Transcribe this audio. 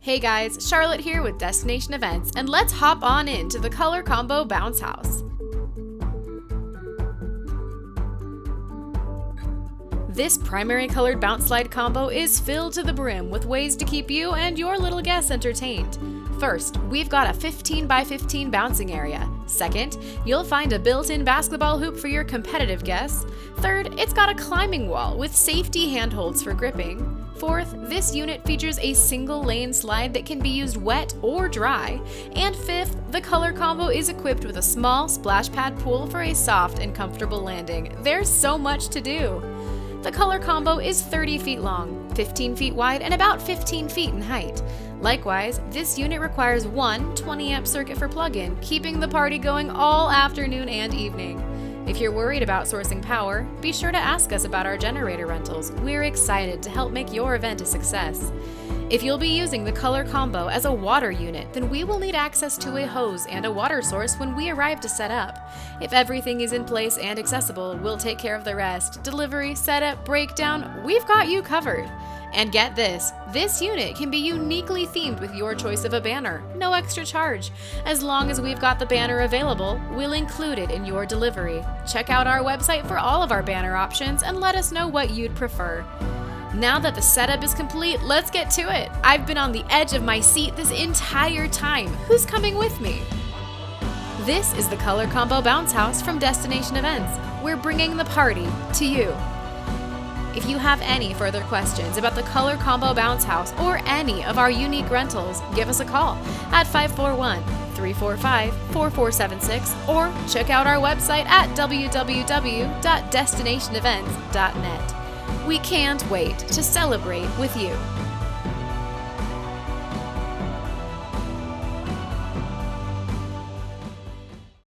Hey guys, Charlotte here with Destination Events, and let's hop on into the Color Combo Bounce House. This primary colored bounce slide combo is filled to the brim with ways to keep you and your little guests entertained. First, we've got a 15 by 15 bouncing area. Second, you'll find a built-in basketball hoop for your competitive guests. Third, it's got a climbing wall with safety handholds for gripping. Fourth, this unit features a single lane slide that can be used wet or dry. And fifth, the color combo is equipped with a small splash pad pool for a soft and comfortable landing. There's so much to do. The color combo is 30 feet long, 15 feet wide, and about 15 feet in height. Likewise, this unit requires one 20-amp circuit for plug-in, keeping the party going all afternoon and evening. If you're worried about sourcing power, be sure to ask us about our generator rentals. We're excited to help make your event a success. If you'll be using the color combo as a water unit, then we will need access to a hose and a water source when we arrive to set up. If everything is in place and accessible, we'll take care of the rest. Delivery, setup, breakdown, we've got you covered. And get this unit can be uniquely themed with your choice of a banner, no extra charge. As long as we've got the banner available, we'll include it in your delivery. Check out our website for all of our banner options and let us know what you'd prefer. Now that the setup is complete, let's get to it. I've been on the edge of my seat this entire time. Who's coming with me? This is the Color Combo Bounce House from Destination Events. We're bringing the party to you. If you have any further questions about the Color Combo Bounce House or any of our unique rentals, give us a call at 541-345-4476 or check out our website at www.destinationevents.net. We can't wait to celebrate with you.